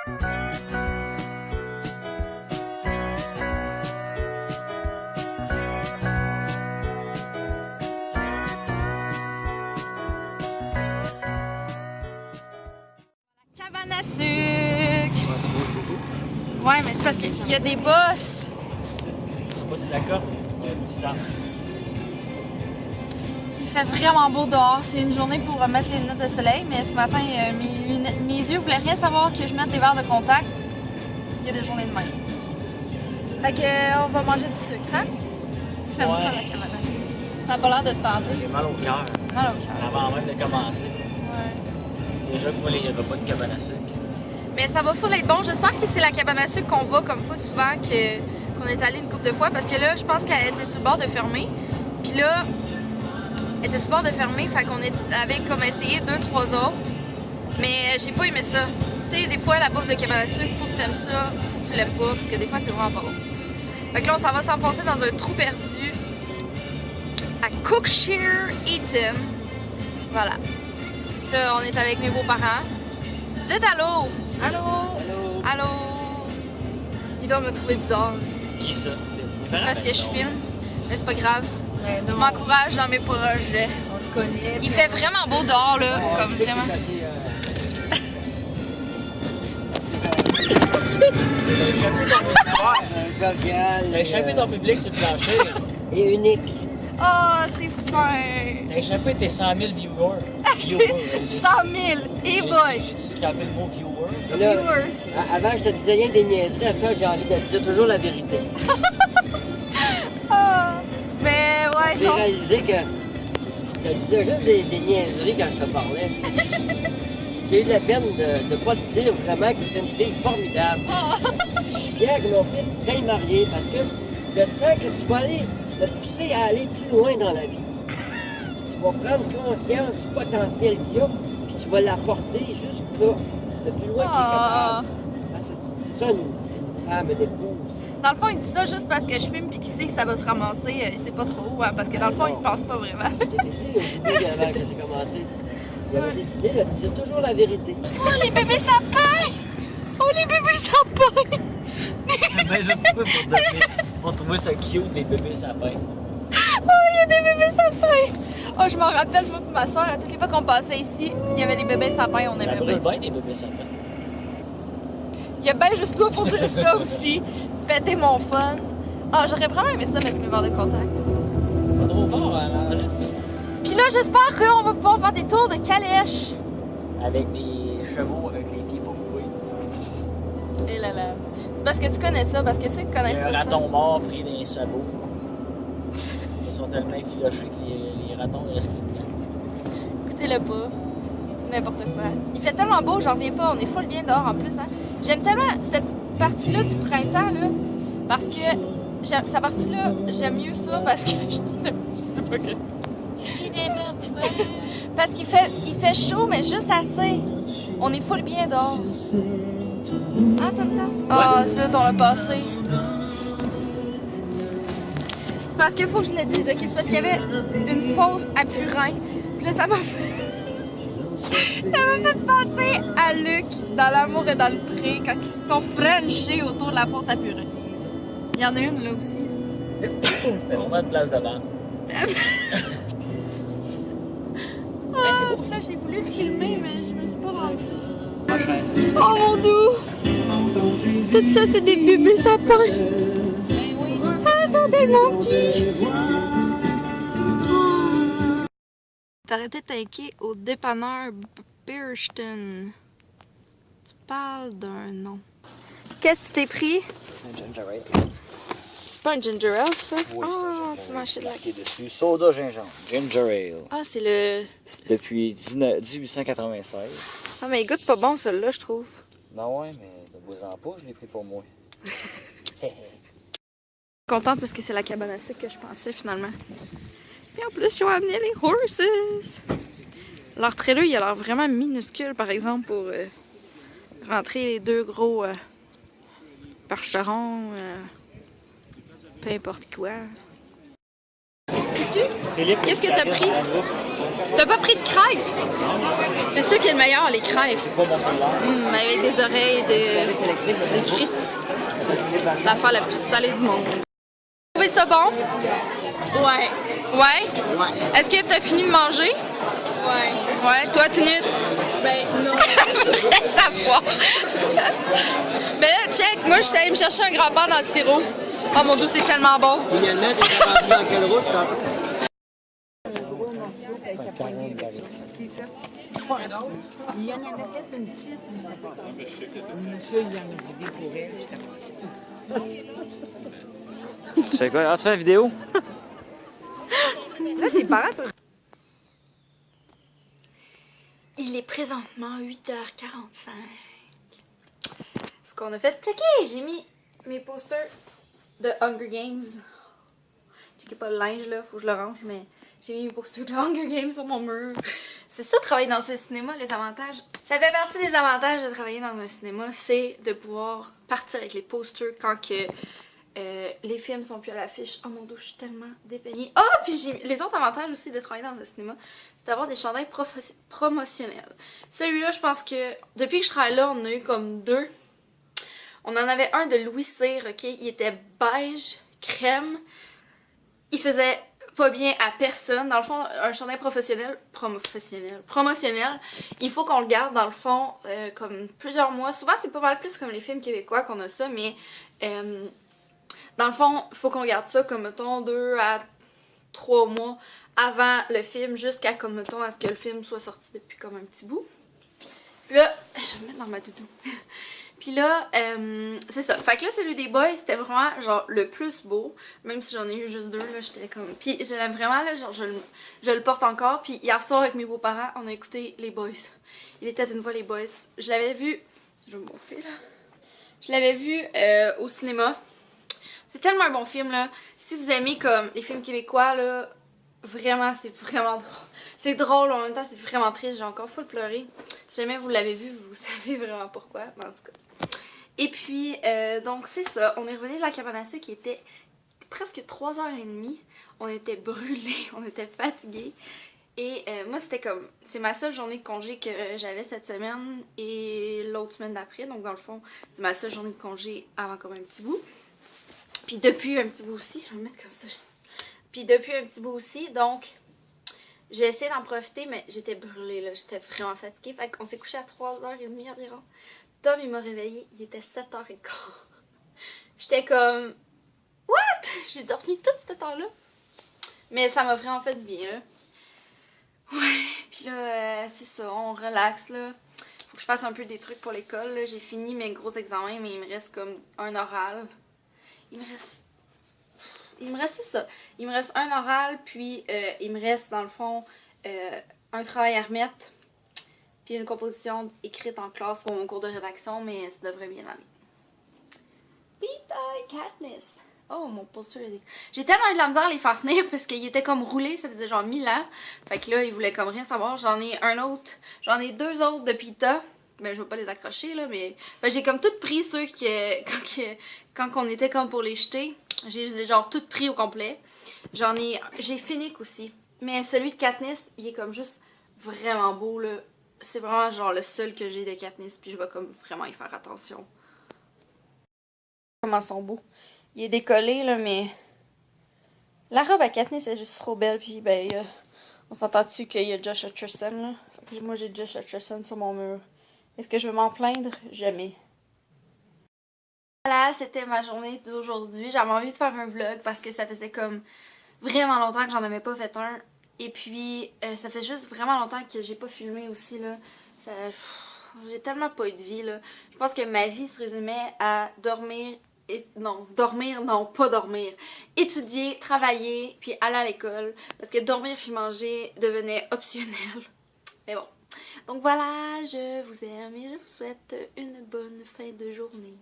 Cabane à sucre! Ouais, mais c'est parce qu'il y a des bosses. Je sais pas si c'est d'accord. Il fait vraiment beau dehors. C'est une journée pour mettre les lunettes de soleil, mais ce matin, mes yeux voulaient rien savoir que je mette des verres de contact. Il y a des journées de même. Fait que on va manger du sucre, hein? Ça me ça la cabane à sucre. Ça a pas l'air de te tenter. J'ai mal au cœur. Mal au cœur. Avant même de commencer. Ouais. Déjà que moi, les repas de cabane à sucre. Mais ça va full être bon. J'espère que c'est la cabane à sucre qu'on va comme fois souvent qu'on est allé une couple de fois parce que là, je pense qu'elle était sur le bord de fermer. Puis là, elle était sur le bord de fermer, fait qu'on avait comme essayé 2-3 autres. Mais j'ai pas aimé ça. Tu sais, des fois, la bouffe de cabane à sucre, faut que t'aimes ça, faut que tu l'aimes pas, parce que des fois, c'est vraiment pas bon. Fait que là, on s'en va s'enfoncer dans un trou perdu à Cookshire Eaton. Voilà. Là, on est avec mes beaux-parents. Dites allô! Allô! Allô! Allô! Ils doivent me trouver bizarre. Qui ça? Parce que je filme. Mais c'est pas grave. Je m'encourage dans mes projets. On te connaît. Il fait vraiment beau dehors, là. Comme vraiment. T'as échappé ton public sur le plancher. Et unique. Oh, c'est fin! T'as échappé tes 100 000 viewers. 100 000! Hey boy! J'ai-tu scrappé le mot viewer? Là, Viewers! avant, je te disais rien des niaiseries. À ce temps, j'ai envie de te dire toujours la vérité. Ah! Mais ouais, J'ai non. réalisé que je te disais juste des niaiseries quand je te parlais. J'ai eu la peine de ne pas te dire vraiment que tu es une fille formidable. Je suis fier que mon fils t'aille marié parce que je sens que tu vas aller te pousser à aller plus loin dans la vie. Puis tu vas prendre conscience du potentiel qu'il y a, puis tu vas l'apporter jusque-là, le plus loin qu'il est capable. Parce que c'est ça une femme, une épouse. Dans le fond, il dit ça juste parce que je filme puis qu'il sait que ça va se ramasser. Il sait pas trop, hein, parce que dans le fond, il pense pas vraiment. Je t'ai dit au début avant que j'ai commencé. J'avais décidé de te dire toujours la vérité. Oh, les bébés sapins! Oh, les bébés sapins! Mais juste pour trouver ça cute, des bébés sapins. Oh, il y a des bébés sapins! Oh, je m'en rappelle, moi et ma soeur, à toutes les fois qu'on passait ici, il y avait des bébés sapins, on Ça aimait brûle bien. bien des bébés sapins. Il y a bien juste toi pour dire ça aussi. Péter mon fun. Ah, j'aurais vraiment aimé ça mettre mes verres de contact. Pas trop fort à manger ça. Puis là, j'espère qu'on va pouvoir faire des tours de calèche. Avec des chevaux avec les pieds pas coupés. Et là là. C'est parce que tu connais ça, parce que ceux qui Il y connaissent a un pas raton ça. mort pris dans les sabots. Ils sont tellement effilochés que les ratons ne restent plus dedans. Écoutez-le pas. C'est n'importe quoi. Il fait tellement beau, j'en reviens pas. On est full bien dehors en plus. Hein. J'aime tellement cette partie-là du printemps, là, parce que cette partie-là, j'aime mieux ça parce que je sais pas que. Parce qu'il fait chaud, mais juste assez. On est full bien dehors. Ah, ah, zut, on l'a passé. C'est parce qu'il faut que je le dise, ok? C'est parce qu'il y avait une fosse à Purin. Puis là, ça m'a fait penser à Luc dans L'amour et dans le pré quand ils se sont frenchés autour de la fosse à Purin. Il y en a une là aussi. C'était vraiment une place de vente. Ah, là, j'ai voulu le filmer, mais je me suis pas rendue. Oh mon doux! Tout ça, c'est des bébés sapins! Ah, ils sont tellement petits! T'as arrêté de t'inquiéter au dépanneur Birchton. Tu parles d'un nom. Qu'est-ce que tu t'es pris? Un ginger ale. C'est pas un ginger ale, ça? Oui, c'est un ginger ale. Tu m'as acheté de la... Marqué dessus, soda gingembre. Ginger ale. Ah, c'est le... C'est depuis 1896. Ah, mais il goûte pas bon, celui-là, je trouve. Non, ouais, mais ne vous-en pas, je l'ai pris pour moi. Content parce que c'est la cabane à sucre que je pensais, finalement. Et en plus, ils ont amené les horses. Leur trailer, il a l'air vraiment minuscule, par exemple, pour rentrer les deux gros percherons, peu importe quoi. Philippe, Qu'est-ce que t'as pris? T'as pas pris de crêpes? C'est ça qui est le meilleur, les crêpes. C'est pas dans celle-là. Avec des oreilles de Chris. L'affaire la plus salée du monde. Vous trouvez ça bon? Ouais. Ouais? Est-ce que t'as fini de manger? Ouais. Ouais, toi, tu nudes? Ben, non. Ça va. Mais là, check, moi, je suis allée me chercher un grand-père dans le sirop. Oh mon Dieu, c'est tellement bon. Finalement, t'es rendu dans quelle route? Il y en avait fait une petite. Le monsieur, il en a dit pour elle, j'étais passé. Tu fais quoi? Ah, tu fais la vidéo? Là, tes parents, Il est présentement 8h45. Ce qu'on a fait, checker, j'ai mis mes posters de Hunger Games. Checker pas le linge là, faut que je le range, mais j'ai mis mes posters de Hunger Games sur mon mur. C'est ça, travailler dans un cinéma, les avantages. Ça fait partie des avantages de travailler dans un cinéma, c'est de pouvoir partir avec les posters quand que les films sont plus à l'affiche. Oh mon Dieu, je suis tellement dépeignée. Oh, puis les autres avantages aussi de travailler dans un cinéma, c'est d'avoir des chandails promotionnels. Celui-là, je pense que depuis que je travaille là, on en a eu comme 2. On en avait un de Louis Cyr, ok? Il était beige, crème. Il faisait pas bien à personne. Dans le fond, un chandail promotionnel, il faut qu'on le garde dans le fond comme plusieurs mois. Souvent, c'est pas mal plus comme les films québécois qu'on a ça, mais dans le fond, il faut qu'on garde ça comme, mettons, 2 à 3 mois avant le film, jusqu'à, comme, mettons, à ce que le film soit sorti depuis comme un petit bout. Puis là, je vais me mettre dans ma doudou. Puis là, c'est ça. Fait que là, celui des boys, c'était vraiment, genre, le plus beau. Même si j'en ai eu juste 2, là, j'étais comme... Puis je l'aime vraiment, là, genre, je le porte encore. Puis hier soir, avec mes beaux-parents, on a écouté Les Boys. Il était une fois Les Boys. Je l'avais vu... Je vais me monter, là. Je l'avais vu au cinéma. C'est tellement un bon film, là. Si vous aimez, comme, les films québécois, là, vraiment, c'est vraiment drôle. C'est drôle, en même temps, c'est vraiment triste. J'ai encore full pleuré. Si jamais vous l'avez vu, vous savez vraiment pourquoi. Mais en tout cas. Et puis, donc, c'est ça. On est revenu de la cabane à sucre qui était presque 3h30. On était brûlés, on était fatigués. Et moi, c'était comme... C'est ma seule journée de congé que j'avais cette semaine et l'autre semaine d'après. Donc, dans le fond, c'est ma seule journée de congé avant comme un petit bout. Puis depuis un petit bout aussi, je vais me mettre comme ça. Puis depuis un petit bout aussi, donc j'ai essayé d'en profiter, mais j'étais brûlée, là, j'étais vraiment fatiguée. Fait qu'on s'est couché à 3h30 environ. Tom, il m'a réveillée, il était 7h15. J'étais comme... What? J'ai dormi tout ce temps-là. Mais ça m'a vraiment fait du bien, là. Ouais, puis là, c'est ça, on relaxe, là. Faut que je fasse un peu des trucs pour l'école, là. J'ai fini mes gros examens, mais il me reste comme un oral. Il me reste c'est ça. Il me reste un oral, puis il me reste dans le fond un travail à remettre, puis une composition écrite en classe pour mon cours de rédaction, mais ça devrait bien aller. Peter Katniss. Oh, mon poster. J'ai tellement eu de la misère à les faire tenir parce qu'il était comme roulé, ça faisait genre 1000 ans. Fait que là, il voulait comme rien savoir. J'en ai un autre, j'en ai 2 autres de Pita. Ben, je vais pas les accrocher, là, mais... Ben, j'ai comme tout pris ceux quand on était comme pour les jeter. J'ai genre tout pris au complet. J'ai Finnick aussi. Mais celui de Katniss, il est comme juste vraiment beau, là. C'est vraiment genre le seul que j'ai de Katniss, puis je vais comme vraiment y faire attention. Comment ils sont beaux. Il est décollé, là, mais... La robe à Katniss est juste trop belle, puis ben, on s'entend-tu qu'il y a Josh Hutcherson, là? Fait que moi, j'ai Josh Hutcherson sur mon mur. Est-ce que je vais m'en plaindre? Jamais. Voilà, c'était ma journée d'aujourd'hui. J'avais envie de faire un vlog parce que ça faisait comme vraiment longtemps que j'en avais pas fait un. Et puis, ça fait juste vraiment longtemps que j'ai pas filmé aussi, là. J'ai tellement pas eu de vie, là. Je pense que ma vie se résumait à dormir... non, pas dormir. Étudier, travailler, puis aller à l'école. Parce que dormir puis manger devenait optionnel. Mais bon. Donc voilà, je vous aime et je vous souhaite une bonne fin de journée.